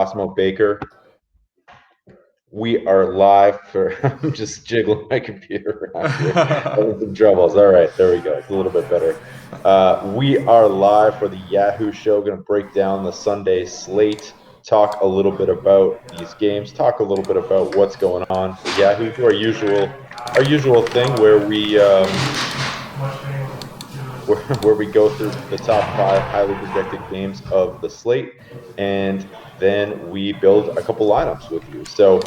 Cosmo Baker. We are live for. I'm just jiggling my computer around here. Having some troubles. All right, there we go. It's a little bit better. We are live for the Yahoo show. Going to break down the Sunday slate, talk a little bit about these games, talk a little bit about what's going on for Yahoo. Do our usual thing where we go through the top five highly projected games of the slate, and then we build a couple lineups with you. So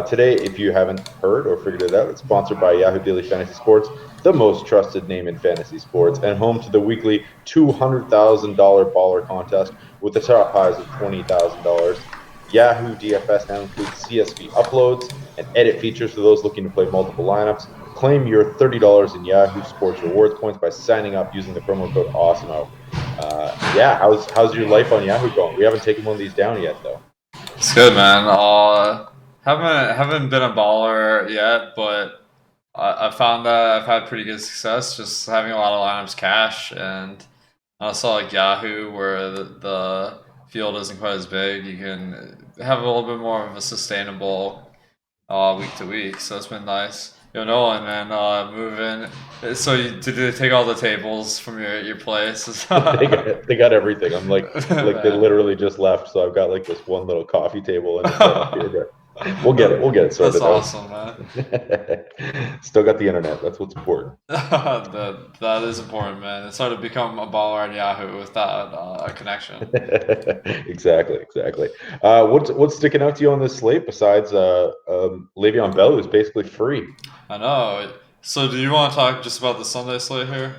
today, if you haven't heard or figured it out, it's sponsored by Yahoo Daily Fantasy Sports, the most trusted name in fantasy sports, and home to the weekly $200,000 baller contest with the top prize of $20,000. Yahoo DFS now includes CSV uploads and edit features for those looking to play multiple lineups. Claim your $30 in Yahoo Sports rewards points by signing up using the promo code AWESEMO. Yeah, how's your life on Yahoo going? We haven't taken one of these down yet, though. It's good, man. Haven't been a baller yet, but I found that I've had pretty good success just having a lot of lineups cash, and I saw like Yahoo where the field isn't quite as big. You can have a little bit more of a sustainable week to week, so it's been nice. Nolan, man, moving. So did they take all the tables from your place? They got everything. I'm like they Man. literally just left, so I've got like this one little coffee table and a set up here, but we'll get it. We'll get it That's sorted out. awesome, man. Still got the internet. That's what's important. That is important, man. It's hard to become a baller on Yahoo without a connection. Exactly. What's sticking out to you on this slate besides Le'Veon Bell, who's basically free? I know. So, do you want to talk just about the Sunday slate here?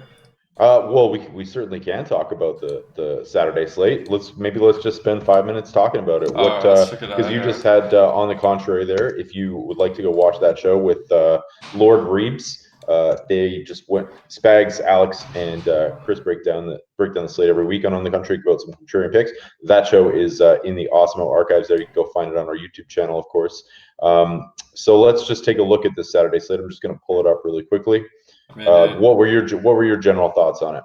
Well, we certainly can talk about the Saturday slate. Let's just spend 5 minutes talking about it. All What right, let's check it because out you here. just had on the contrary there. If you would like to go watch that show with Lord Reeves, they just went Spags, Alex, and Chris break down the slate every week on the country about some contrarian picks. That show is in the Osmo archives. There you can go find it on our YouTube channel, of course. So let's just take a look at this Saturday slate. I'm just going to pull it up really quickly. I mean, dude. What were your general thoughts on it?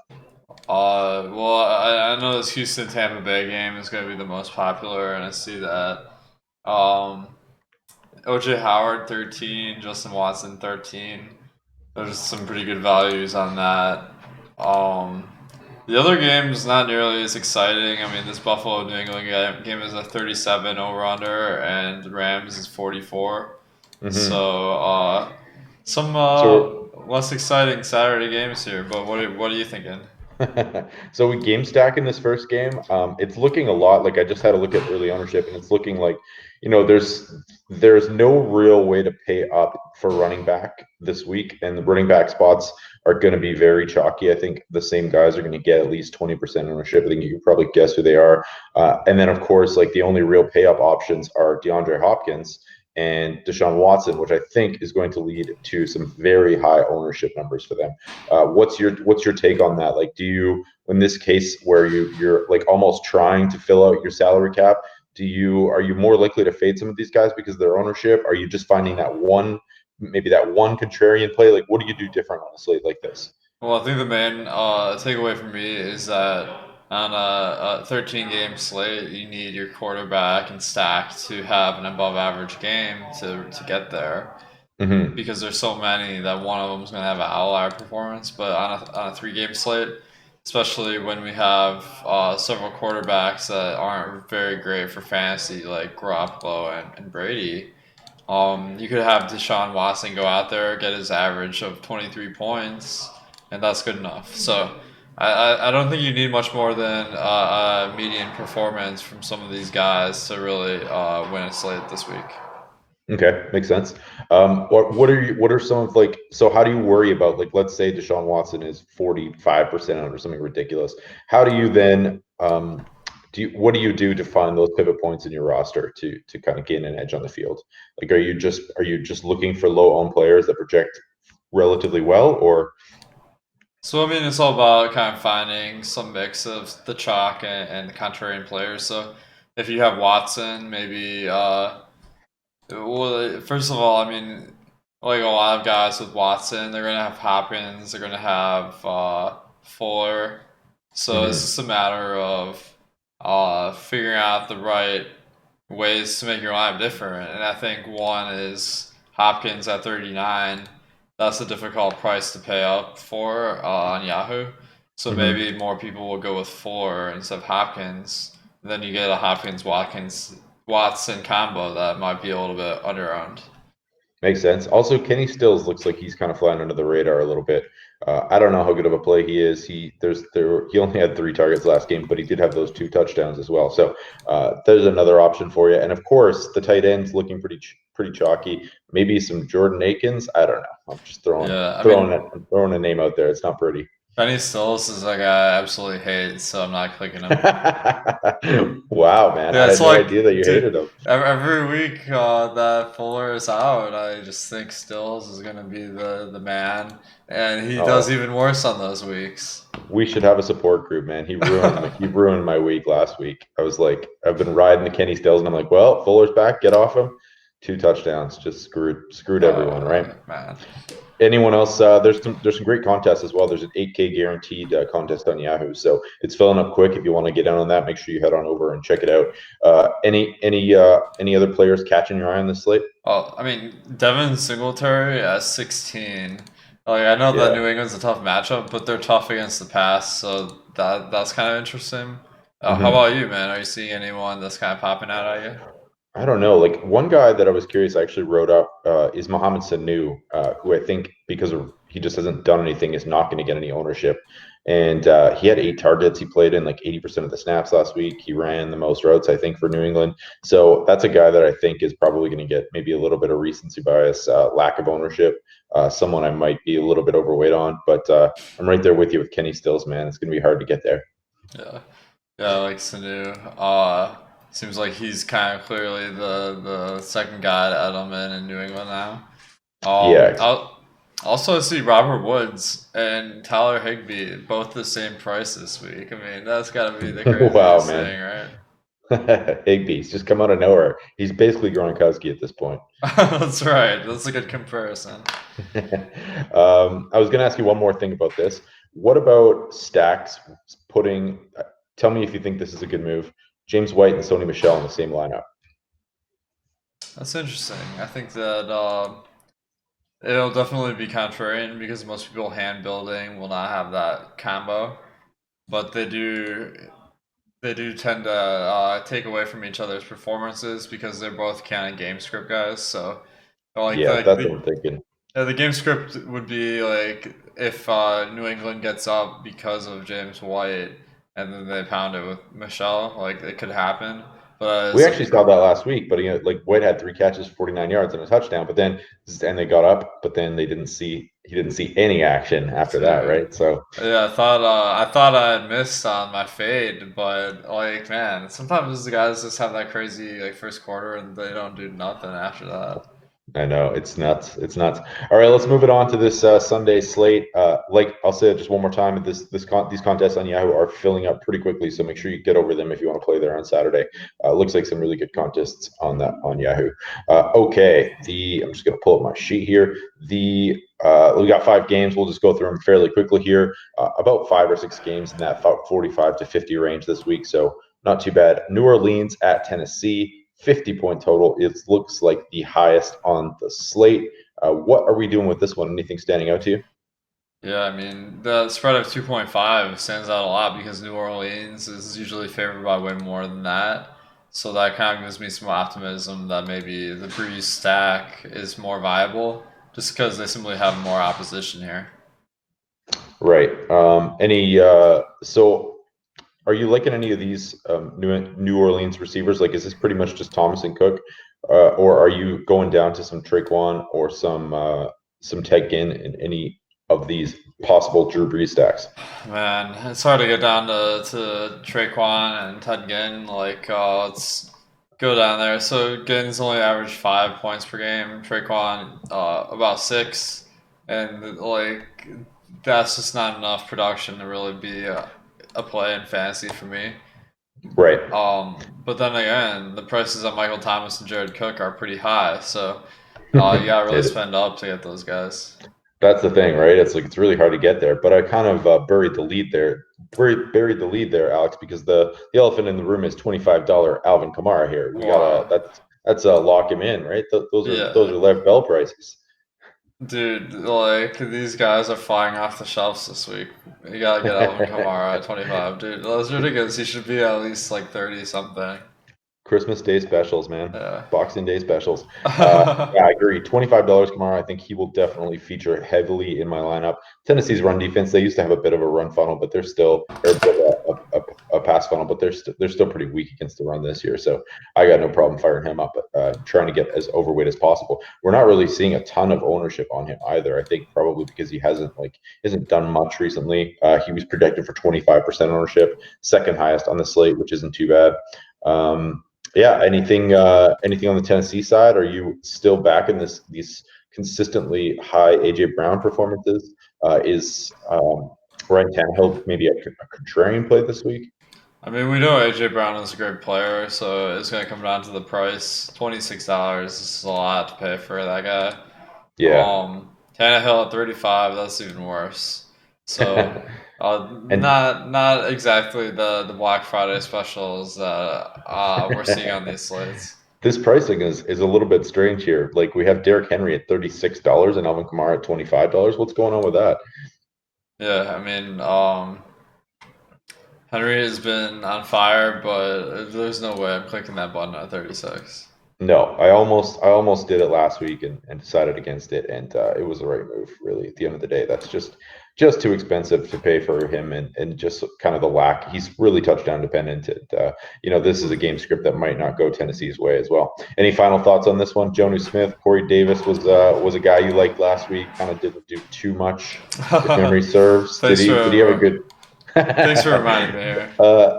Well, I know this Houston Tampa Bay game is going to be the most popular, and I see that. Um, OJ Howard 13, Justin Watson 13. There's some pretty good values on that. Um, the other game's not nearly as exciting. I mean, this Buffalo New England game is a 37 over under, and the Rams is 44. Mm-hmm. So, some So less exciting Saturday games here. But what are you thinking? so we game stack in this first game. It's looking a lot like I just had a look at early ownership, and it's looking like there's no real way to pay up for running back this week, and the running back spots are going to be very chalky. I think the same guys are going to get at least 20% ownership. I think you can probably guess who they are. And then of course, like the only real pay up options are DeAndre Hopkins and Deshaun Watson, which I think is going to lead to some very high ownership numbers for them. What's your take on that? Like, do you in this case where you're like almost trying to fill out your salary cap? Are you more likely to fade some of these guys because of their ownership? Are you just finding that one contrarian play? Like, what do you do different on a slate like this? Well, I think the main takeaway for me is that on a 13 game slate, you need your quarterback and stack to have an above average game to get there, Mm-hmm. because there's so many that one of them is going to have an outlier performance. But on a 3 game slate, especially when we have several quarterbacks that aren't very great for fantasy, like Garoppolo and Brady, you could have Deshaun Watson go out there, get his average of 23 points, and that's good enough. So I don't think you need much more than a median performance from some of these guys to really win a slate this week. Okay, makes sense. What are some of like so how do you worry about like let's say Deshaun Watson is 45% out or something ridiculous. How do you then what do you do to find those pivot points in your roster to kind of gain an edge on the field? Like are you just looking for low owned players that project relatively well or So I mean, it's all about kind of finding some mix of the chalk and the contrarian players. So if you have Watson, maybe well, first of all, I mean, like a lot of guys with Watson, they're gonna have Hopkins, they're gonna have Fuller. So it's Mhm. just a matter of figuring out the right ways to make your lineup different, and I think one is Hopkins at 39. That's a difficult price to pay up for on Yahoo. So Hmm. maybe more people will go with Fuller instead of Hopkins. And then you get a Hopkins Watkins Watson combo that might be a little bit underowned. Makes sense. Also, Kenny Stills looks like he's kind of flying under the radar a little bit. I don't know how good of a play he is. He only had 3 targets last game, but he did have those 2 touchdowns as well. So there's another option for you. And of course, the tight end's looking pretty chalky. Maybe some Jordan Akins. I don't know. I'm just Yeah, I mean, throwing a name out there. It's not pretty. Benny Stills is like I absolutely hate, so I'm not clicking him. Wow, man! Yeah, I it's had no like, idea that you dude, hated him. every week that Fuller is out, I just think Stills is gonna be the man, and he does Oh, even worse on those weeks. we should have a support group, man. He ruined my week last week. I was like, I've been riding the Kenny Stills, and I'm like, well, Fuller's back. Get off him. 2 touchdowns, just screwed everyone, right? Man. Anyone else? There's some great contests as well. There's an 8K guaranteed contest on Yahoo, so it's filling up quick. If you want to get in on that, make sure you head on over and check it out. Any other players catching your eye on this slate? Oh, I mean, Devin Singletary at 16. Like I know that Yeah. New England's a tough matchup, but they're tough against the pass, so that's kind of interesting. How Hmm. about you, man? Are you seeing anyone that's kind of popping out at you? I don't know. Like one guy that I was curious, I actually wrote up is Mohamed Sanu, who I think because of he just hasn't done anything is not going to get any ownership. And he had 8 targets. He played in like 80% of the snaps last week. He ran the most routes, I think, for New England. So that's a guy that I think is probably going to get maybe a little bit of recency bias, lack of ownership. Someone I might be a little bit overweight on, but I'm right there with you with Kenny Stills, man. It's going to be hard to get there. Yeah. Yeah, like Sanu. Seems like he's kind of clearly the second guy to Edelman in New England now. Yeah. I'll also see Robert Woods and Tyler Higbee both the same price this week. I mean, that's got to be the Wow, craziest man. thing, right? Higbee's just come out of nowhere. He's basically Gronkowski at this point. That's right. That's a good comparison. I was going to ask you one more thing about this. What about Stacks putting? Tell me if you think this is a good move. James White and Sony Michelle in the same lineup. That's interesting. I think that it'll definitely be contrarian because most people hand building will not have that combo, but they do tend to take away from each other's performances because they're both kind of game script guys. So, like Yeah, the that's what the, I'm thinking. the game script would be like if New England gets up because of James White and then they pound it with Michelle, like it could happen. But We as actually saw that last week, but like White had 3 catches, 49 yards, and a touchdown. But then, and they got up, but then he didn't see any action after that, dude, right? So yeah, I thought I had missed on my fade, but like man, sometimes the guys just have that crazy like first quarter and they don't do nothing after that. I know it's nuts. It's nuts. All right, let's move it on to this Sunday slate. Like I'll say it just one more time. These contests on Yahoo are filling up pretty quickly, so make sure you get over them if you want to play there on Saturday. Looks like some really good contests on Yahoo. Okay, the I'm just gonna pull up my sheet here. We got 5 games. We'll just go through them fairly quickly here. About 5 or 6 games in that 45 to 50 range this week, so not too bad. New Orleans at Tennessee. 50-point total. It looks like the highest on the slate. What are we doing with this one? Anything standing out to you? Yeah, I mean, the spread of 2.5 stands out a lot because New Orleans is usually favored by way more than that. So that kind of gives me some optimism that maybe the Breeze stack is more viable just because they simply have more opposition here. Right. So are you liking any of these New Orleans receivers? Like, is this pretty much just Thomas and Cook, or are you going down to some Traquan or some Ted Ginn in any of these possible Drew Brees stacks? Man, it's hard to get down to Traquan and Ted Ginn. Like, let's go down there. So Ginn's only averaged 5 points per game. Traquan, about six, and like that's just not enough production to really be a play in fantasy for me. Right. But then again, the prices of Michael Thomas and Jared Cook are pretty high, so you gotta really It spend up to get those guys. That's the thing, right? It's like it's really hard to get there. But I kind of buried the lead there. Buried the lead there, Alex, because the elephant in the room is $25 Alvin Kamara here. We gotta Wow. that's lock him in, right? Those Yeah. are Lev Bell prices. Dude, like these guys are flying off the shelves this week. You gotta get Alvin Kamara at 25, dude. That's ridiculous. He should be at least like 30 something. Christmas Day specials, man. Yeah. Boxing Day specials. Yeah, I agree. $25 Kamara. I think he will definitely feature heavily in my lineup. Tennessee's run defense. They used to have a bit of a run funnel, but they're still or a bit of a pass funnel, but they're still pretty weak against the run this year. So I got no problem firing him up, trying to get as overweight as possible. We're not really seeing a ton of ownership on him either. I think probably because he hasn't done much recently. He was projected for 25% ownership, second highest on the slate, which isn't too bad. Yeah, anything on the Tennessee side? Are you still back in these consistently high AJ Brown performances? Is Ryan Tannehill maybe a contrarian play this week? I mean, we know AJ Brown is a great player, so it's gonna come down to the price. $26 is a lot to pay for that guy. Yeah. Tannehill at 35, that's even worse. So, And not exactly the Black Friday specials that we're seeing on these slates. this pricing is a little bit strange here. Like we have Derrick Henry at $36 and Alvin Kamara at $25. What's going on with that? Yeah, I mean, Henry has been on fire, but there's no way I'm clicking that button at 36. No, I almost did it last week and decided against it, and it was the right move. Really, at the end of the day, that's just too expensive to pay for him, and just kind of the lack. He's really touchdown dependent. And, this is a game script that might not go Tennessee's way as well. Any final thoughts on this one? Jonu Smith, Corey Davis was a guy you liked last week. Kind of didn't do too much, if memory serves. Did Thanks he have a for good? thanks for reminding me here.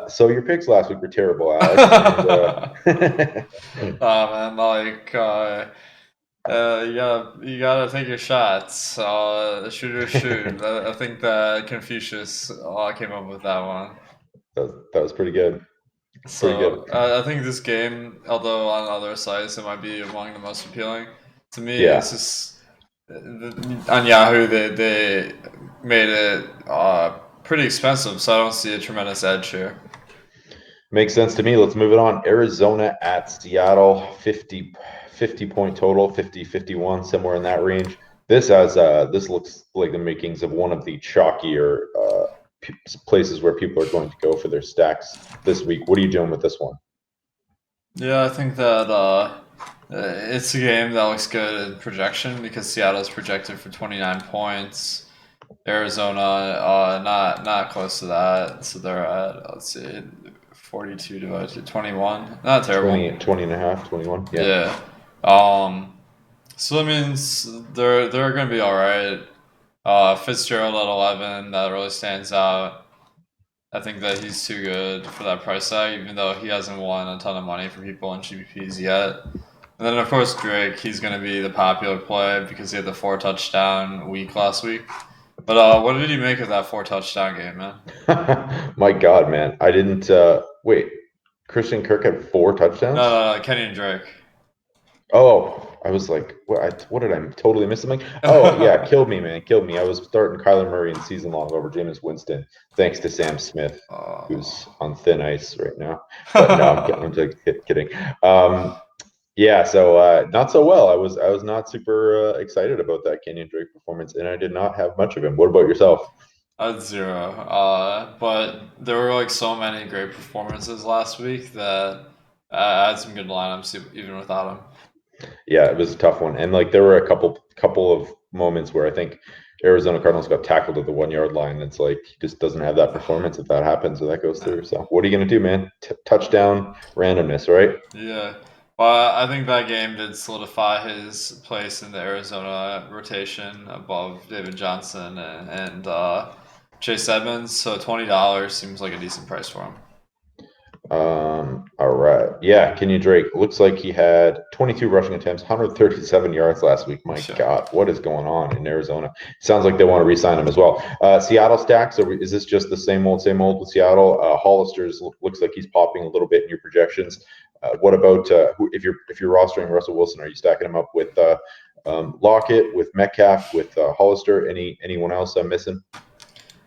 So your picks last week were terrible, Alex. And, Oh man, like you gotta take your shots. Shoot or shoot. I think that Confucius came up with that one. that was pretty good. Pretty good. So I think this game, although on other sites it might be among the most appealing, to me it's Yeah, just on Yahoo they made it pretty expensive, so I don't see a tremendous edge here. makes sense to me. Let's move it on. Arizona at Seattle, 50 point total, 50-51, somewhere in that range. This looks like the makings of one of the chalkier places where people are going to go for their stacks this week. What are you doing with this one? Yeah, I think that it's a game that looks good in projection because Seattle's projected for 29 points. Arizona, not close to that. So they're at, let's see, 42 divided to 21. Not terrible. 20 and a half, 21. Yeah. Yeah. Um. So that means they're gonna be all right. Fitzgerald at 11, that really stands out. I think that he's too good for that price tag, even though he hasn't won a ton of money for people in GPPs yet. And then, of course, Drake, he's going to be the popular play because he had the 4 touchdown week last week. But what did he make of that 4 touchdown game, man? My God, man. I didn't wait. Christian Kirk had 4 touchdowns? No, Kenny and Drake. Oh, I was like, what did I totally miss something? Oh, yeah, killed me, man. Killed me. I was starting Kyler Murray in season long over Jameis Winston, thanks to Sam Smith, who's on thin ice right now. But no, I'm just kidding. Yeah, so not so well. I was not super excited about that Kenyon Drake performance, and I did not have much of him. What about yourself? I had zero. But there were like so many great performances last week that I had some good lineups even without him. Yeah, it was a tough one, and like there were a couple of moments where I think Arizona Cardinals got tackled at the 1 yard line. It's like he just doesn't have that performance if that happens or that goes through. So what are you gonna do, man? Touchdown randomness, right? Yeah. Well, I think that game did solidify his place in the Arizona rotation above David Johnson and Chase Edmonds. So $20 seems like a decent price for him. All right. Yeah, Kenyon Drake looks like he had 22 rushing attempts, 137 yards last week. My Sure. God, what is going on in Arizona? Sounds like they want to re-sign him as well. Seattle stacks. Is this just the same old with Seattle? Hollister's looks like he's popping a little bit in your projections. What about if you're rostering Russell Wilson? Are you stacking him up with Lockett with Metcalf with Hollister. Anyone else I'm missing?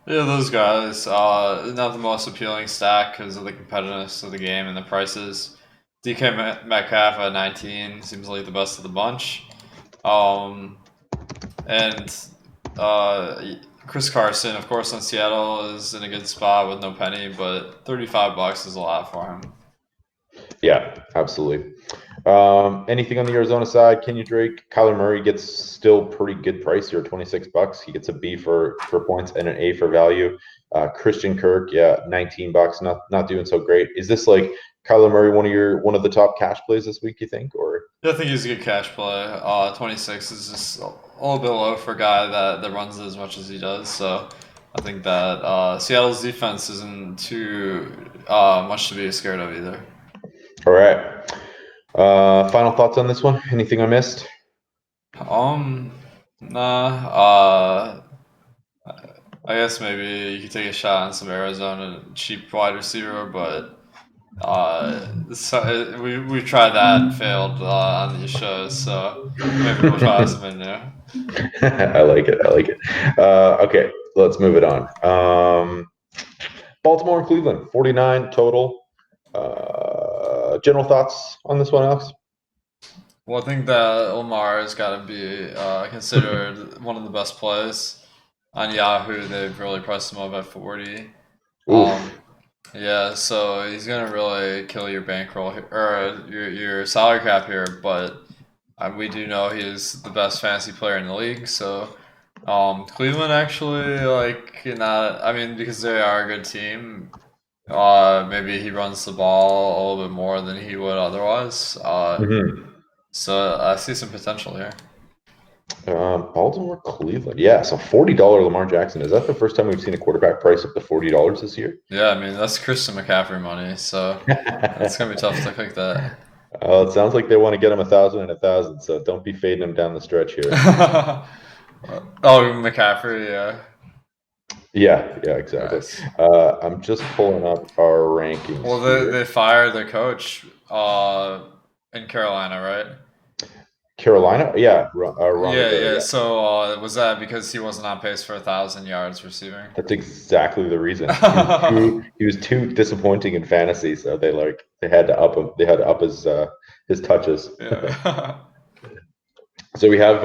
Yeah, those guys. Not the most appealing stack because of the competitiveness of the game and the prices. DK Metcalf at 19 seems like the best of the bunch. Um, and Chris Carson, of course, on Seattle is in a good spot with no penny, but $35 is a lot for him. Yeah, absolutely. Anything on the Arizona side? Kenyon Drake, Kyler Murray gets still pretty good price here, $26. He gets a B for points and an A for value. Christian Kirk, yeah, $19. Not doing so great. Is this like Kyler Murray one of the top cash plays this week? You think, or? Yeah, I think he's a good cash play. 26 is just a little bit low for a guy that runs as much as he does. So I think that Seattle's defense isn't too much to be scared of either. All right. Final thoughts on this one? Anything I missed? Nah. I guess maybe you could take a shot on some Arizona cheap wide receiver, but we tried that and failed on these shows, so maybe we'll try something new. I like it. I like it. Okay, let's move it on. Baltimore and Cleveland, 49 total. General thoughts on this one, Alex? Well, I think that Omar has got to be considered one of the best plays on Yahoo. They've really priced him up at 40. Oof. Yeah, so he's gonna really kill your bankroll or your salary cap here, but we do know he's the best fantasy player in the league. So Cleveland actually not. I mean, because they are a good team. Maybe he runs the ball a little bit more than he would otherwise. Mm-hmm. So I see some potential here. Baltimore, Cleveland. Yeah, so $40 Lamar Jackson. Is that the first time we've seen a quarterback price up to $40 this year? Yeah, I mean that's Christian McCaffrey money, so it's gonna be tough to pick that. It sounds like they want to get him 1,000 and 1,000, so don't be fading him down the stretch here. Oh, McCaffrey, yeah. Yeah, exactly. Nice. I'm just pulling up our rankings Well, here. they fired their coach in Carolina, right? Carolina, yeah, Ron Yeah, Rivera, yeah. yeah. So was that because he wasn't on pace for 1,000 yards receiving? That's exactly the reason. He was too disappointing in fantasy, so they had to up him. They had to up his touches. Yeah. So we have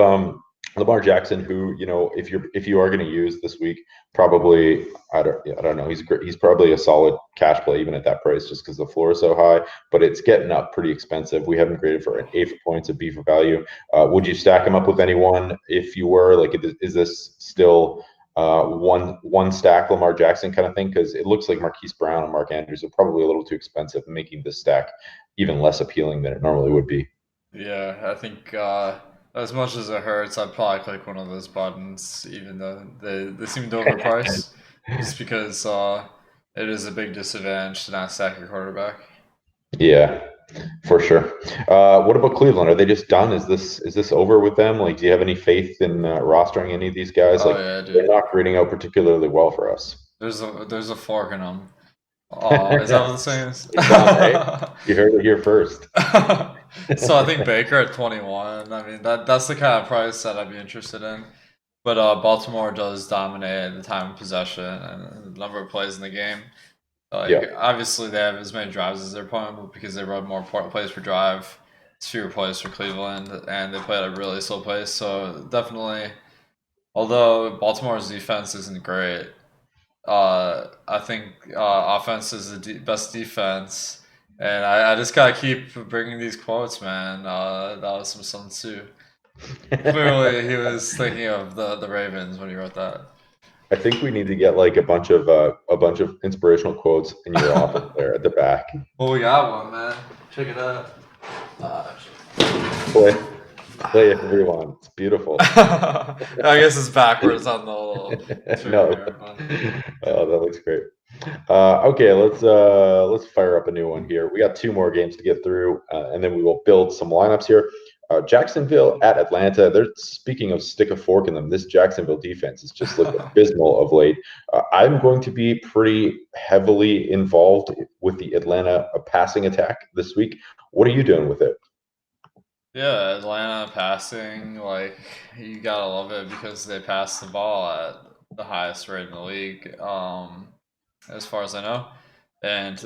Lamar Jackson, who if you are going to use this week, probably I don't know. He's probably a solid cash play even at that price, just because the floor is so high. But it's getting up pretty expensive. We have him graded for an A for points, a B for value. Would you stack him up with anyone if you were like? Is this still one stack Lamar Jackson kind of thing? Because it looks like Marquise Brown and Mark Andrews are probably a little too expensive, making this stack even less appealing than it normally would be. Yeah, I think as much as it hurts, I'd probably click one of those buttons, even though they seem to overprice, just because it is a big disadvantage to not stack your quarterback. Yeah, for sure. What about Cleveland? Are they just done? Is this over with them? Like, do you have any faith in rostering any of these guys? Oh Like, yeah, they're dude. not grading out particularly well for us. There's a fork in them. Is that what the saying is? It's done, right? You heard it here first. So I think Baker at 21. I mean that's the kind of price that I'd be interested in. But Baltimore does dominate the time of possession and the number of plays in the game. Yeah. Like obviously they have as many drives as their opponent, but because they run more plays per drive, it's fewer plays for Cleveland, and they play at a really slow pace. So definitely, although Baltimore's defense isn't great, I think offense is the best defense, and I just gotta keep bringing these quotes, man. That was some Sun Tzu. Clearly, he was thinking of the Ravens when he wrote that. I think we need to get like a bunch of inspirational quotes in your office there at the back. Well, we got one, man. Check it out. Uh, Play, play it everyone. It's beautiful. I guess it's backwards on the little No. trigger. Oh, that looks great. Okay, let's fire up a new one here. We got two more games to get through, and then we will build some lineups here. Jacksonville at Atlanta. They're speaking of stick a fork in them. This Jacksonville defense has just looked abysmal of late. I'm going to be pretty heavily involved with the Atlanta passing attack this week. What are you doing with it? Yeah, Atlanta passing, like you gotta love it because they pass the ball at the highest rate in the league, as far as I know. And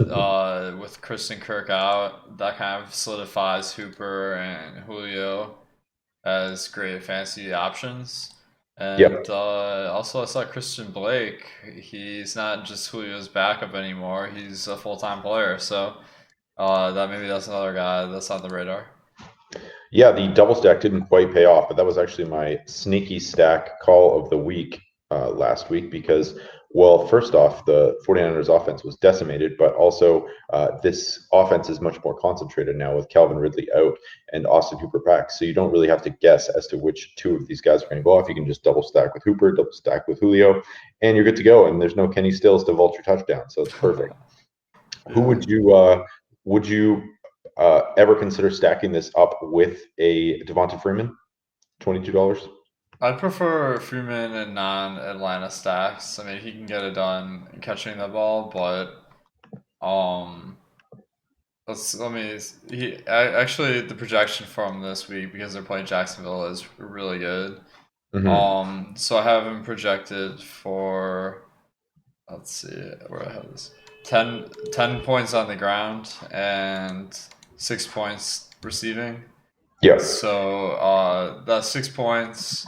with Kristen Kirk out, that kind of solidifies Hooper and Julio as great fantasy options. And Yep. also, I saw Christian Blake. He's not just Julio's backup anymore. He's a full time player. So that maybe that's another guy that's on the radar. Yeah, the double stack didn't quite pay off, but that was actually my sneaky stack call of the week last week because, well, first off, the 49ers offense was decimated, but also this offense is much more concentrated now with Calvin Ridley out and Austin Hooper back. So you don't really have to guess as to which two of these guys are going to go off. You can just double stack with Hooper, double stack with Julio, and you're good to go. And there's no Kenny Stills to vulture touchdown. So it's perfect. Who Yeah. would you ever consider stacking this up with a Devonta Freeman? $22. I'd prefer Freeman and non-Atlanta stacks. I mean, he can get it done catching the ball, but um, let me. Actually the projection from this week because they're playing Jacksonville is really good. Hmm. So I have him projected for, let's see where I have this, 10 points on the ground and 6 points receiving. Yeah. So that's 6 points.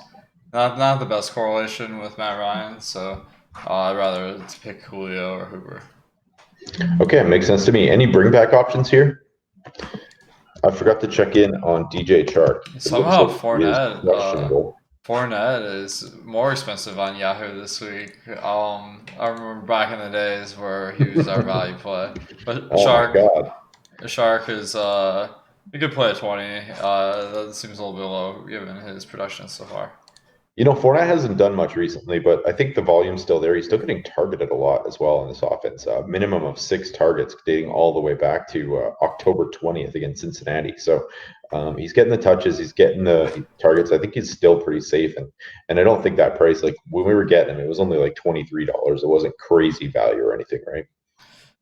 Not the best correlation with Matt Ryan, so I'd rather to pick Julio or Hooper. Okay, makes sense to me. Any bring back options here? I forgot to check in on DJ Chark. It looks Somehow like he is questionable. Fournette is more expensive on Yahoo this week. I remember back in the days where he was our value play, but Oh my God. Shark is a good play at 20. That seems a little bit low given his production so far. Fournette hasn't done much recently, but I think the volume's still there. He's still getting targeted a lot as well in this offense. Minimum of 6 targets, dating all the way back to October 20th against Cincinnati. So he's getting the touches, he's getting the targets. I think he's still pretty safe, and I don't think that price, like when we were getting him, it was only like $23. It wasn't crazy value or anything, right?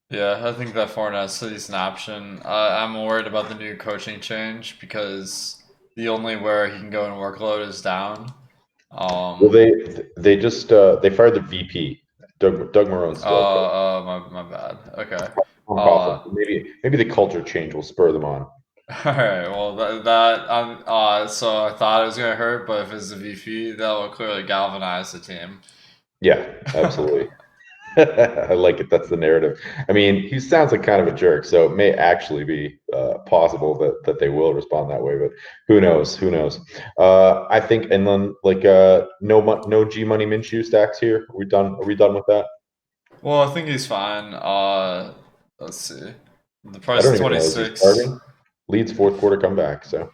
Yeah, I think that Fournette is an option. I'm worried about the new coaching change because the only where he can go and workload is down. Well, Um, they just they fired the VP. Doug Marone's still coach. my bad. Okay. Tom Coughlin. Uh, Maybe the culture change will spur them on. all right. Well, so I thought it was gonna hurt, but if it's a VP, that will clearly galvanize the team. Yeah, absolutely. I like it. That's the narrative. I mean, he sounds like kind of a jerk, so it may actually be possible that they will respond that way. But who knows? Who knows? I think, and then like no G Money Minshew stacks here. Are we done? Are we done with that? Well, I think he's fine. Let's see. The I price don't is even twenty know. Is he six. starting? Leads fourth quarter comeback. So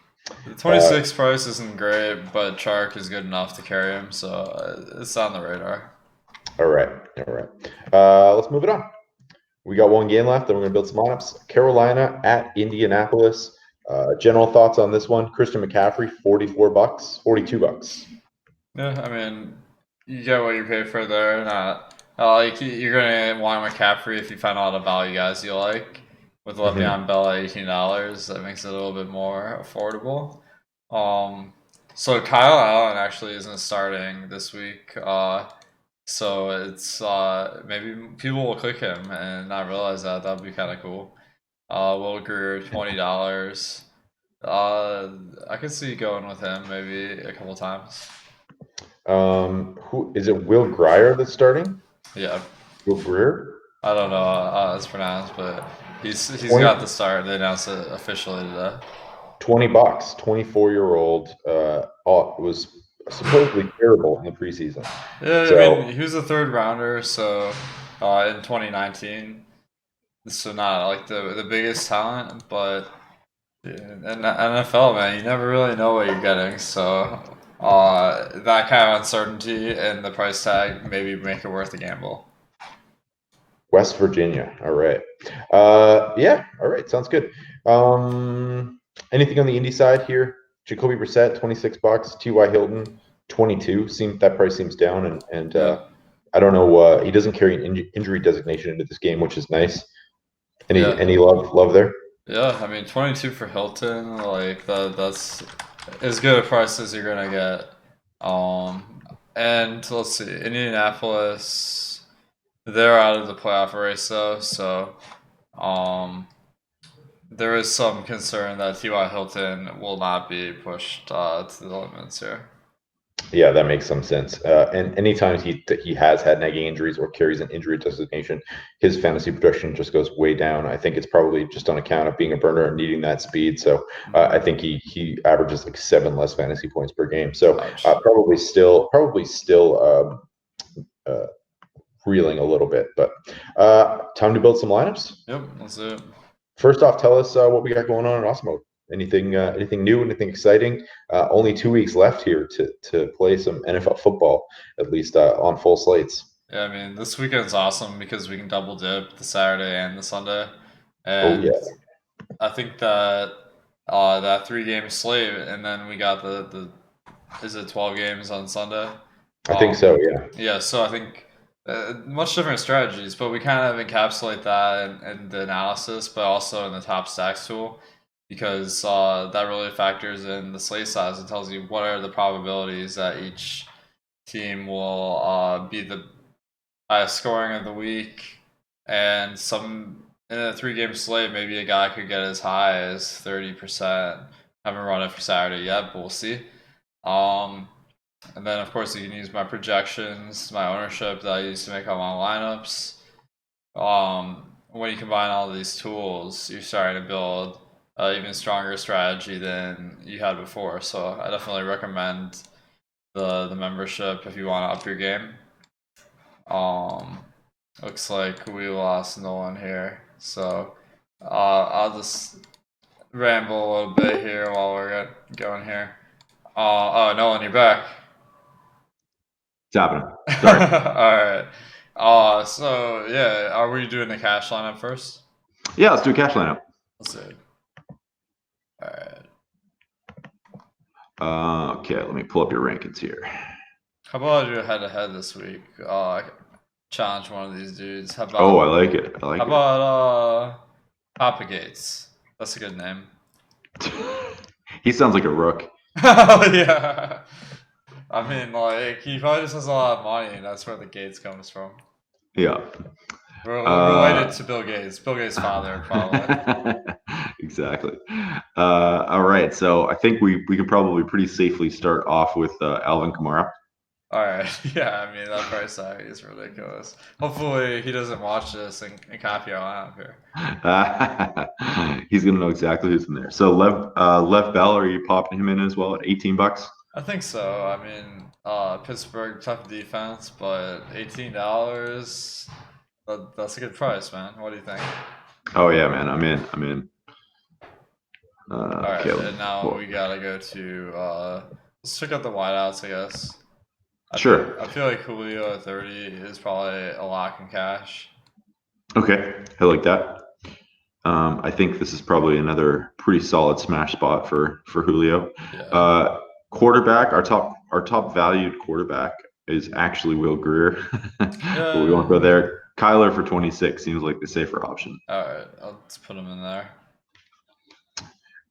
The uh, 26 price isn't great, but Chark is good enough to carry him, so it's on the radar. all right, all right. Let's move it on. We got one game left, then we're going to build some lineups. Carolina at Indianapolis. General thoughts on this one? Christian McCaffrey, $44, $42. Yeah, I mean, you get what you pay for there. Not like you're gonna want McCaffrey if you find a lot of value guys you like. With Hmm. Le'Veon Bell at $18, that makes it a little bit more affordable. Um, so Kyle Allen actually isn't starting this week. So it's maybe people will click him and not realize that. That'd be kind of cool. Will Greer, $20. I could see going with him maybe a couple times. Who is it? Will Grier that's starting? Yeah, Will Greer? I don't know how it's pronounced, but he's 20, got the start. They announced it officially today. $20. 24-year-old was supposedly terrible in the preseason. Yeah, I mean So he was a third rounder, so in 2019, so not like the biggest talent, but in NFL, man, you never really know what you're getting. So that kind of uncertainty and the price tag maybe make it worth the gamble. West Virginia. All right. Yeah. All right. Sounds good. Anything on the indie side here? Jacoby Brissett, $26. T.Y. Hilton, 22. Seems that price seems down, and Yeah. I don't know. He doesn't carry an injury designation into this game, which is nice. Any Yeah, any love there? Yeah, I mean 22 for Hilton, like that's as good a price as you're gonna get. And let's see, Indianapolis, they're out of the playoff race though, so um, there is some concern that T.Y. Hilton will not be pushed to the limits here. Yeah, that makes some sense. And anytime he has had nagging injuries or carries an injury designation, his fantasy production just goes way down. I think it's probably just on account of being a burner and needing that speed. So I think he averages like 7 less fantasy points per game. So Ouch. probably still uh, reeling a little bit. But time to build some lineups. Yep, that's it. First off, tell us what we got going on in Osmo. Anything new? Anything exciting? Only 2 weeks left here to play some NFL football, at least on full slates. Yeah, I mean this weekend's awesome because we can double dip the Saturday and the Sunday, Oh yeah, and I think that that 3 game slate, and then we got the is it 12 games on Sunday? I think Um, so. Yeah, yeah, so I think much different strategies, but we kind of encapsulate that in the analysis, but also in the top stacks tool, because that really factors in the slate size and tells you what are the probabilities that each team will be the highest scoring of the week, and some in a 3 game slate, maybe a guy could get as high as 30%. Haven't run it for Saturday yet, but we'll see. Um, and then, of course, you can use my projections, my ownership that I use to make all my lineups. When you combine all of these tools, you're starting to build an even stronger strategy than you had before. So I definitely recommend the membership if you want to up your game. Um, Looks like we lost Nolan here, so I'll just ramble a little bit here while we're going here. Oh, Nolan, you're back. it's happening. All Sorry. right. So yeah, are we doing the cash lineup first? Yeah, let's do a cash lineup. Let's see. All right. Okay, let me pull up your rankings here. How about I do a head-to-head this week? Challenge one of these dudes. Oh, I like it. I How like about Papa Gates? That's a good name. it. He sounds like a rook. Yeah. I mean, like, he probably just has a lot of money, and that's where the Gates comes from. Yeah. Related to Bill Gates. Bill Gates' father, probably. Exactly. All right, so I think we can probably pretty safely start off with Alvin Kamara. All right. Yeah, I mean, that price tag is ridiculous. Hopefully, he doesn't watch this and copy our lineup here. He's gonna know exactly who's in there. So Lev Bell, are you popping him in as well at $18? I think so. I mean, Pittsburgh, tough defense, but $18, that's a good price, man. What do you think? Oh yeah, man, I'm in. I'm in. All Okay. right, and now we gotta go to let's check out the wideouts, I guess. Sure. I feel like Julio at 30 is probably a lock in cash. Okay, I like that. I think this is probably another pretty solid smash spot for Julio. Yeah. Quarterback, our top valued quarterback is actually Will Greer, but we won't go Yeah. there. Kyler for 26 seems like the safer option. All right, I'll just put him in there.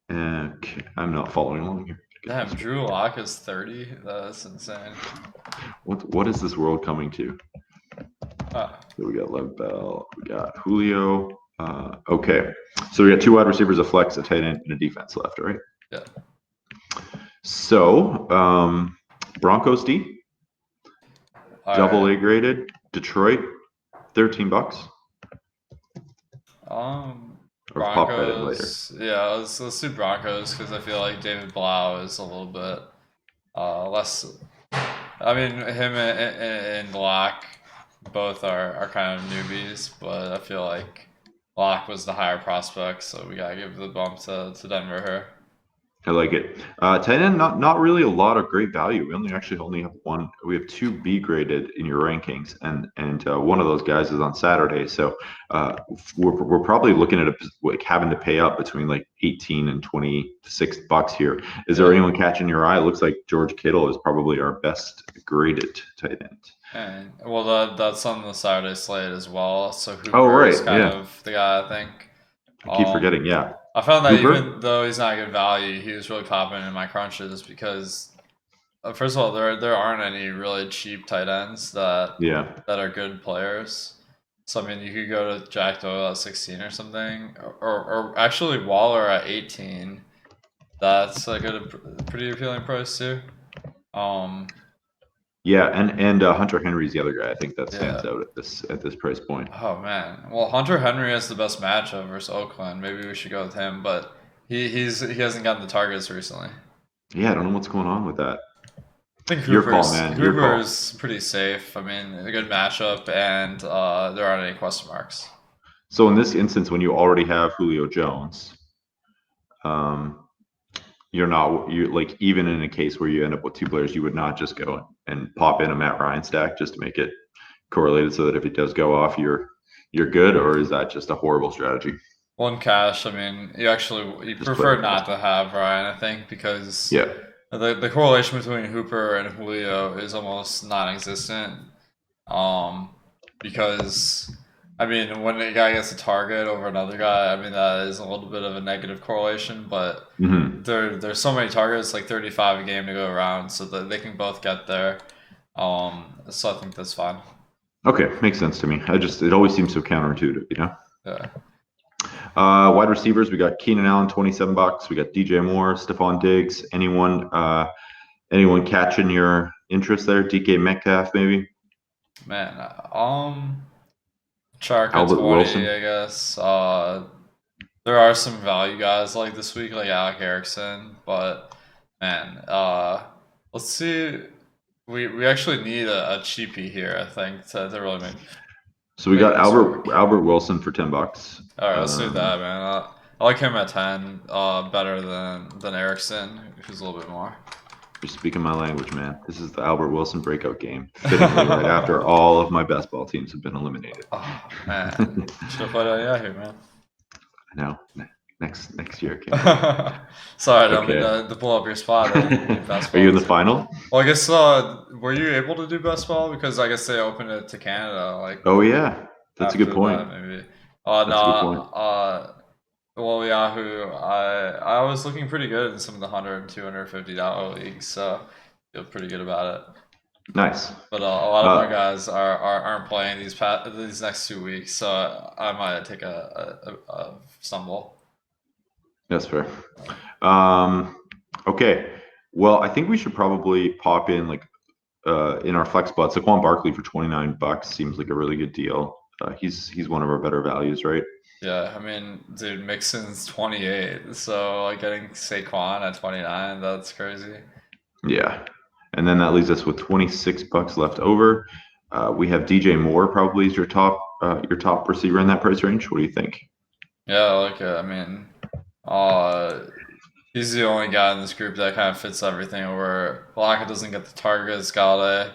Okay, I'm not following along here. Damn, Drew Lock is 30. That's insane. What is this world coming to? Ah, So we got Lev Bell, we got Julio. Okay, so we got two wide receivers, a flex, a tight end, and a defense left, right? yeah. So Broncos D, All double right. A graded, Detroit, $13. Or pop that in later. Broncos. Yeah, let's do Broncos because I feel like David Blau is a little bit less. I mean, him and Lock both are kind of newbies, but I feel like Lock was the higher prospect, so we gotta give the bump to Denver here. I like it. Tight end, not really a lot of great value. We only have one. We have two B graded in your rankings, and one of those guys is on Saturday. So we're probably looking at like having to pay up between like 18 and $26 here. Is there Yeah. anyone catching your eye? It looks like George Kittle is probably our best graded tight end. And well, that's on the Saturday slate as well. So Oh Hooper right, is kind yeah. of the guy I think. I keep forgetting. Yeah. I found that Hooper? even though he's not a good value, he was really popping in my crunches because first of all, there aren't any really cheap tight ends Yeah. that are good players. So I mean, you could go to Jack Doyle at 16 or something, or actually Waller at 18. That's like a pretty appealing price too. Um, Yeah, and Hunter Henry's the other guy I think that stands yeah. out at this price point. Oh man. Well, Hunter Henry has the best matchup versus Oakland. Maybe we should go with him, but he hasn't gotten the targets recently. Yeah, I don't know what's going on with that. I think Your call, man. Your call. Hooper's pretty safe. I mean, a good matchup, and there aren't any question marks. So in this instance, when you already have Julio Jones, um, you're not you like even in a case where you end up with two players, you would not just go and pop in a Matt Ryan stack just to make it correlated so that if it does go off, you're good, or is that just a horrible strategy? One cash. I mean, you Just play prefer with not cash. to have Ryan. I think because Yeah. the correlation between Hooper and Julio is almost non-existent. Um, because I mean, when a guy gets a target over another guy, I mean that is a little bit of a negative correlation. But Hmm. there's so many targets, like 35 a game to go around, so that they can both get there. So I think that's fine. Okay, makes sense to me. It always seems so counterintuitive. Yeah. Wide receivers, we got Keenan Allen, $27. We got DJ Moore, Stephon Diggs. Anyone catching your interest there? DK Metcalf, maybe? Man, Chark at Albert 20, Wilson? I guess. There are some value guys like this week, like Alec Erickson, but man, let's see. We actually need a cheapie here, I think, to really So we make got this work. Albert Wilson for $10. All right, let's do that, man. I like him at 10, better than Erickson, who's a little bit more. You're speaking my language, man. This is the Albert Wilson breakout game. Fittingly, right after all of my best ball teams have been eliminated. Oh man, should have played on Yahoo, man. No, next year, King. Sorry, I don't mean Okay. to blow up your spot. Best Are you ball in the this year. final? Well, I guess were you able to do best ball because I guess they opened it to Canada like Oh yeah, that's a good after point. that maybe. No, That's a good point. well Yahoo, I was looking pretty good in some of the 100 and $250 leagues, so feel pretty good about it. Nice. But a lot of my Uh, guys aren't playing these next 2 weeks, so I might take a stumble. that's fair. Um, okay. Well, I think we should probably pop in in our flex spot. Saquon Barkley for $29 seems like a really good deal. He's one of our better values, right? Yeah, I mean, dude, Mixon's 28, so like getting Saquon at 29, that's crazy. Yeah. And then that leaves us with $26 left over. We have DJ Moore probably is your top receiver in that price range. What do you think? Yeah, I like it. I mean, uh, he's the only guy in this group that kind of fits everything. Where Blanca doesn't get the targets, Galladay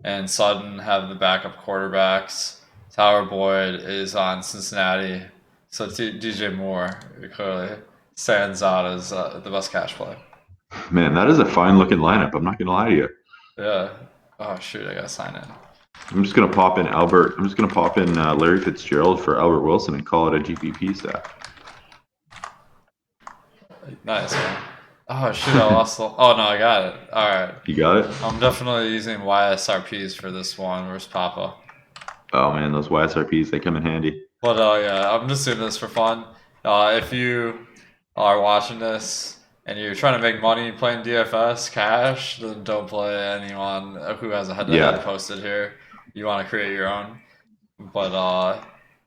and Sutton have the backup quarterbacks. Tyler Boyd is on Cincinnati, so DJ Moore clearly stands out as the best cash play. Man, that is a fine looking lineup. I'm not gonna lie to you. Yeah. Oh shoot, I gotta sign in. I'm just gonna pop in Larry Fitzgerald for Albert Wilson and call it a GPP stack. Nice, man. Oh shit, I lost the. Oh no, I got it. All right. You got it? I'm definitely using YSRPs for this one. Where's Papa? Oh man, those YSRPs, they come in handy. But yeah, I'm just doing this for fun. If you are watching this and you're trying to make money playing DFS cash, then don't play anyone who has a head-to-head Yeah. posted here. You want to create your own. But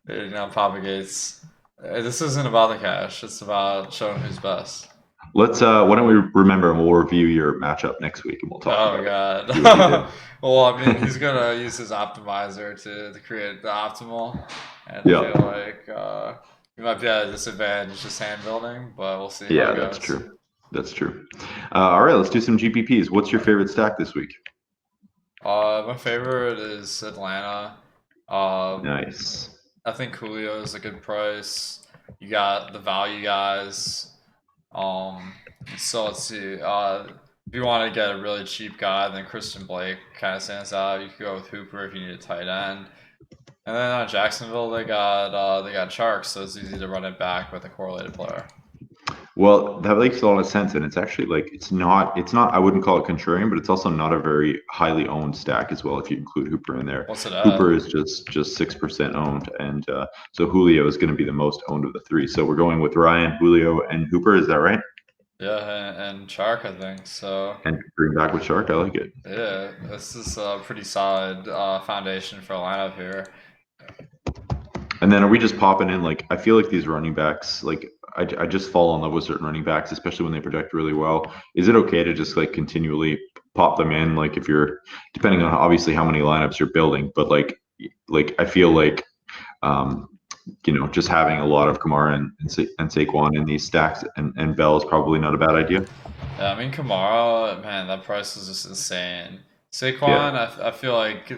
Papa Gates. This isn't about the cash. It's about showing who's best. Let's why don't we remember and we'll review your matchup next week and we'll talk Oh about it. See what you did. god. Well, I mean, he's gonna use his optimizer to create the optimal, and I feel Yeah. like he might be at a disadvantage just hand building, but we'll see how Yeah, it that's goes. true. That's true. All right, let's do some GPPs. What's your favorite stack this week? My favorite is Atlanta. Um, Nice. I think Julio is a good price. You got the value guys. Um, so let's see. If you want to get a really cheap guy, then Christian Blake kind of stands out. You could go with Hooper if you need a tight end. And then on Jacksonville, they got Sharks, so it's easy to run it back with a correlated player. Well, that makes a lot of sense, and it's actually like it's not I wouldn't call it contrarian, but it's also not a very highly owned stack as well. If you include Hooper in there, What's it Hooper at? is just 6% owned, and so Julio is going to be the most owned of the three. So we're going with Ryan, Julio, and Hooper. Is that right? Yeah, and Chark, I think. So And bring back with Shark. I like it. yeah, this is a pretty solid foundation for a lineup here. And then are we just popping in like I feel like these running backs like I just fall in love with certain running backs, especially when they project really well. Is it okay to just like continually pop them in? Like if you're depending on obviously how many lineups you're building, but like I feel like um, just having a lot of Kamara and Saquon in these stacks and Bell is probably not a bad idea. Yeah, I mean Kamara, man, that price is just insane. Yeah, Saquon, I feel like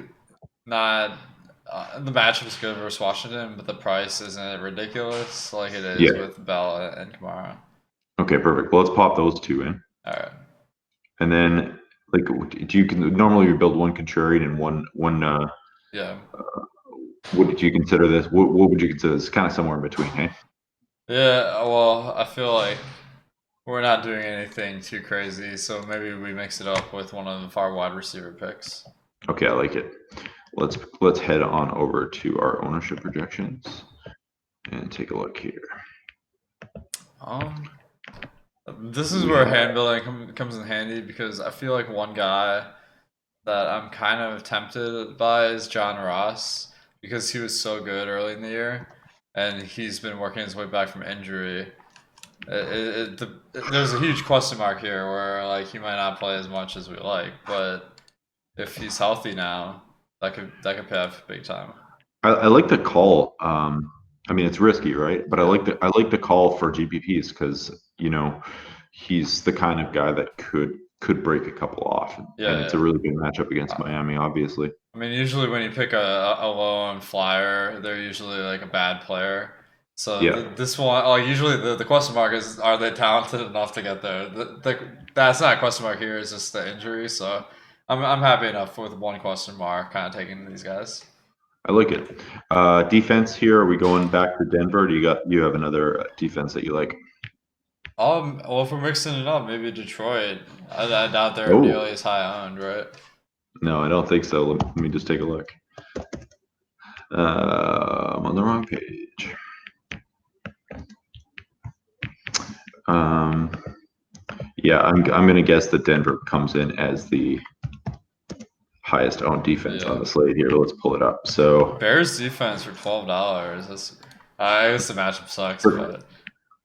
not the matchup is good versus Washington, but the price isn't ridiculous like it is yeah. with Bell and Kamara. Okay, perfect. Well, let's pop those two in, All right. and then like do you can normally we build one contrarian and one Yeah. what did you consider this? What would you consider this? Kind of somewhere in between, hey? Yeah, well, I feel like we're not doing anything too crazy, so maybe we mix it up with one of our wide receiver picks. Okay, I like it. Let's head on over to our ownership projections and take a look here. Um, this is We where have hand building comes in handy because I feel like one guy that I'm kind of tempted by is John Ross because he was so good early in the year, and he's been working his way back from injury. There's a huge question mark here where like he might not play as much as we like, but if he's healthy now, that could pay off big time. I like the call. I mean it's risky, right? But Yeah, I like the call for GPPs because he's the kind of guy that could break a couple off, and it's a yeah. really good matchup against Yeah. Miami, obviously. I mean, usually when you pick a low end flyer, they're usually like a bad player. So Yeah, this one, like usually the question mark is, are they talented enough to get there? That's not a question mark here. It's just the injury. So I'm happy enough with one question mark, kind of taking these guys. I like it. Defense here. Are we going back to Denver? Do you have another defense that you like? Well, if we're mixing it up, maybe Detroit. I doubt they're Oh nearly as high owned, right? no, I don't think so. Let me just take a look. I'm on the wrong page. Um, yeah, I'm gonna guess that Denver comes in as the highest owned defense on Yeah. the slate here. Let's pull it up. So, Bears defense for $12. That's I guess the matchup sucks, but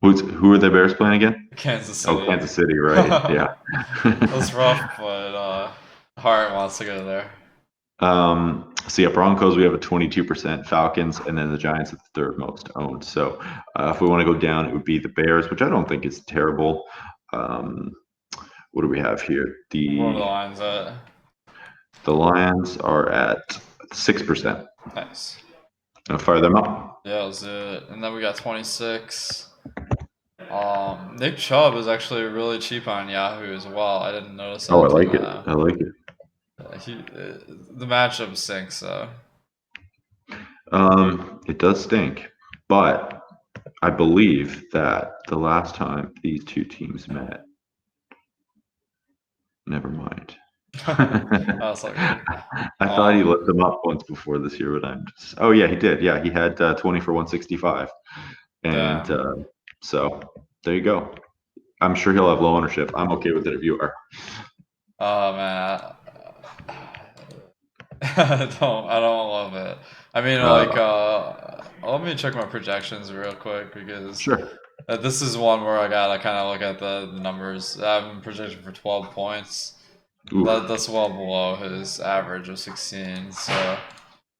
who are the Bears playing again? Kansas Oh, City. Kansas City, right? Yeah. That's rough, but Hart wants to go there. So yeah, Broncos we have a 22%, Falcons, and then the Giants at the third most owned. So if we want to go down, it would be the Bears, which I don't think is terrible. Um, what do we have here? What are the lines at? The Lions are at 6%. Nice. I'll fire them up. Yeah, let's do it. And then we got 26. Nick Chubb is actually really cheap on Yahoo as well. I didn't notice that Oh, I until like it. now. I like it. The matchup stinks though. It does stink, but I believe that the last time these two teams met, never mind. That's all good. I thought he Um, lit them up once before this year, but I'm just. Oh yeah, he did. Yeah, he had 20 for 165, and Damn. so there you go. I'm sure he'll have low ownership. I'm okay with it if you are. Oh man, I don't love it. I mean, like, Uh, let me check my projections real quick because sure. this is one where I gotta kind of look at the numbers. I have him projected for 12 points. Oof. That's well below his average of 16. So,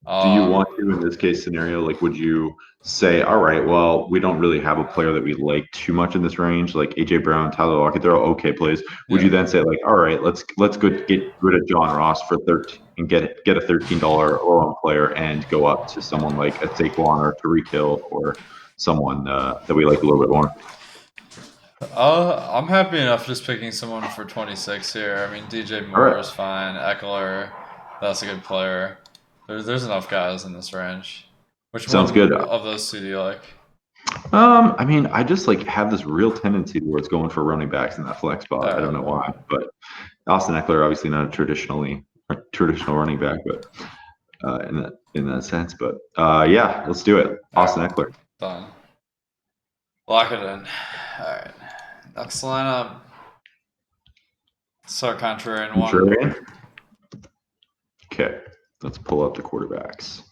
Do you um, want to, in this case scenario, like, would you say, all right, well, we don't really have a player that we like too much in this range, like AJ Brown, Tyler Lockett, they're all okay plays. Would you yeah. then say, like, all right, let's go get rid of John Ross for 13 and get a $13 own player and go up to someone like a Saquon or Tariq Hill or someone that we like a little bit more? I'm happy enough just picking someone for 26 here. I mean, DJ All Moore right, is fine. Eckler, that's a good player. There's enough guys in this range. Which sounds good. one of those two do you like? I mean, I just like have this real tendency towards going for running backs in that flex spot. I don't know why, but Austin Eckler, obviously not a traditional running back, but in that sense. But yeah, let's do it. Austin Eckler. Done. Lock it in. All right. Next lineup. Start contrarian one. Contrarian? Okay, let's pull up the quarterbacks.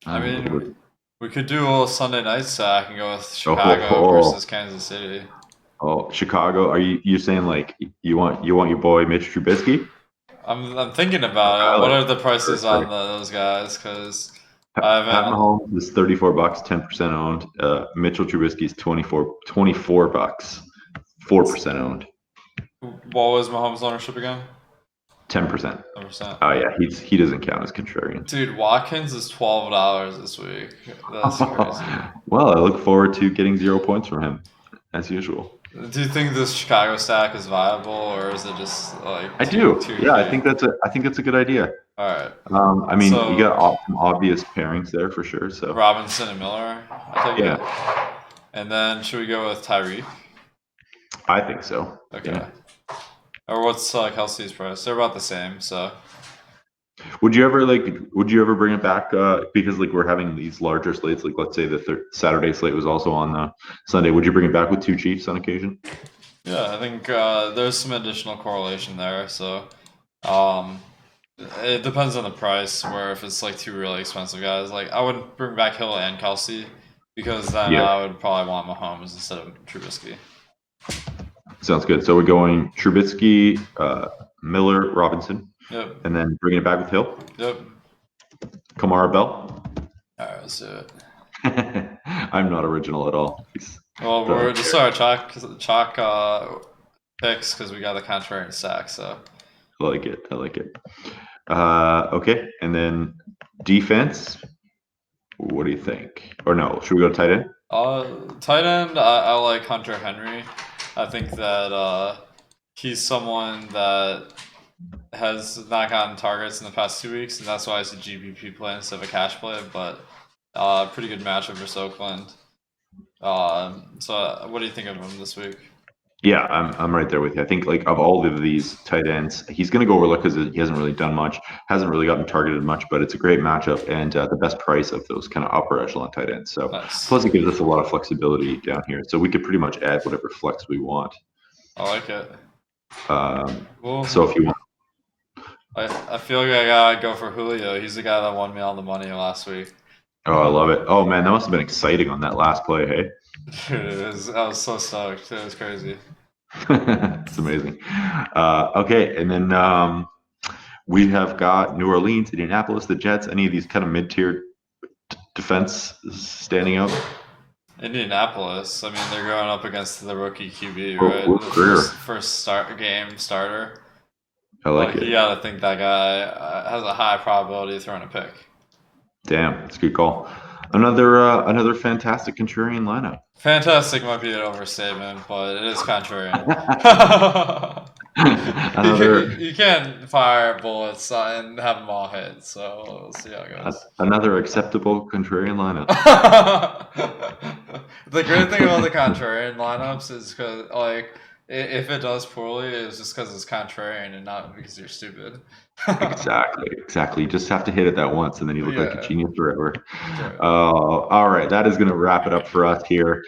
I mean, we could do a little Sunday night stack and go with Chicago versus Kansas City. Oh, Chicago! Are you saying like you want your boy Mitch Trubisky? I'm thinking about it. What are the prices on those guys? Because Pat Mahomes is $34, 10% owned. Mitchell Trubisky is $24, $4, 4% owned. What was Mahomes' ownership again? 10%. 10%. Oh yeah, he doesn't count as contrarian. Dude, Watkins is $12 this week. That's crazy. Well, I look forward to getting 0 points from him, as usual. Do you think this Chicago stack is viable, or is it just like? I do. Yeah, I think that's a good idea. All right. I mean, you got some obvious pairings there for sure. So Robinson and Miller. I take it. And then should we go with Tyreek? I think so. Okay. Yeah. Or what's Kelsey's price? They're about the same. So. Would you ever bring it back because like we're having these larger slates, like let's say the Saturday slate was also on the Sunday, would you bring it back with 2 Chiefs on occasion? Yeah, I think there's some additional correlation there, so it depends on the price, where if it's like 2 really expensive guys, like I would bring back Hill and Kelsey, because then I would probably want Mahomes instead of Trubisky. Sounds good. So we're going Trubisky, Miller, Robinson. Yep. And then bringing it back with Hill? Yep. Kamara Bell? All right, let's do it. I'm not original at all. Well, we're just our chalk picks because we got the contrarian stack, so. I like it. Okay, and then defense. What do you think? Or no, should we go to tight end? Tight end, I like Hunter Henry. I think that he's someone that has not gotten targets in the past 2 weeks, and that's why it's a GPP play instead of a cash play, but pretty good matchup versus Oakland. So what do you think of him this week? Yeah, I'm right there with you. I think like of all of these tight ends, he's going to go overlooked because he hasn't really done much, hasn't really gotten targeted much, but it's a great matchup and the best price of those kind of upper echelon tight ends. So plus it gives us a lot of flexibility down here. So we could pretty much add whatever flex we want. I like it. So if you want. I feel like I gotta go for Julio. He's the guy that won me all the money last week. Oh, I love it. Oh man, that must have been exciting on that last play, hey? Dude, I was so stoked. It was crazy. It's amazing. Okay, and then we have got New Orleans, Indianapolis, the Jets. Any of these kind of mid-tier defense standing out? Indianapolis. I mean, they're going up against the rookie QB, right? The first starter. I like it. You gotta think that guy has a high probability of throwing a pick. Damn, it's a good call. Another fantastic contrarian lineup. Fantastic might be an overstatement, but it is contrarian. You can't fire bullets and have them all hit, so we'll see how it goes. Another acceptable contrarian lineup. The great thing about the contrarian lineups is because, like, if it does poorly, it's just because it's contrarian and not because you're stupid. Exactly. You just have to hit it that once, and then you look like a genius forever. All right, that is going to wrap it up for us here.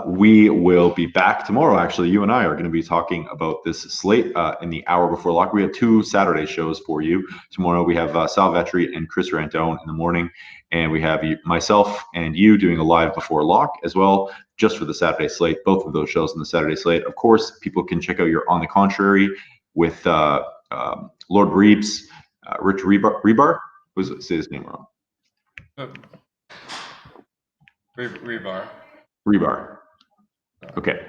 We will be back tomorrow. Actually, you and I are going to be talking about this slate in the hour before lock. We have 2 Saturday shows for you. Tomorrow we have Sal Vetri and Chris Rantone in the morning, and we have myself and you doing a live before lock as well, just for the Saturday slate. Both of those shows in the Saturday slate. Of course, people can check out your On the Contrary with Lord Reeves, Rich Rebar. Say his name wrong. Rebar. Okay.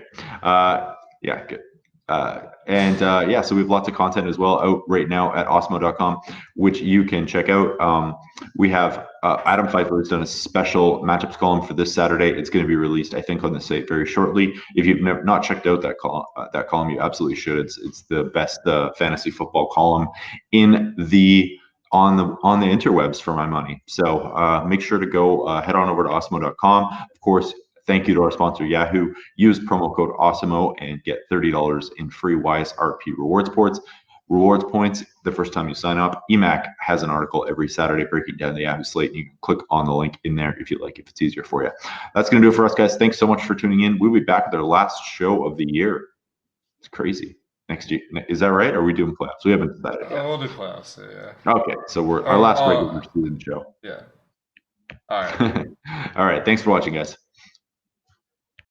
Yeah, good. So we have lots of content as well out right now at osmo.com, which you can check out. We have Adam Pfeiffer has done a special matchups column for this Saturday. It's going to be released, I think, on the site very shortly. If you've not checked out that column, you absolutely should. It's the best fantasy football column in the on the interwebs for my money. So make sure to go head on over to Osmo.com. Of course, thank you to our sponsor Yahoo. Use promo code Osmo and get $30 in free YSRP rewards points the first time you sign up. EMAC has an article every Saturday breaking down the Yahoo slate. You can click on the link in there if you like, if it's easier for you. That's going to do it for us, guys. Thanks so much for tuning in. We'll be back with our last show of the year. It's crazy. Next year, is that right? Or are we doing playoffs? We haven't decided yet. We'll do playoffs. Yeah. Okay, so we're our last regular season show. Yeah. All right. All right. Thanks for watching, guys.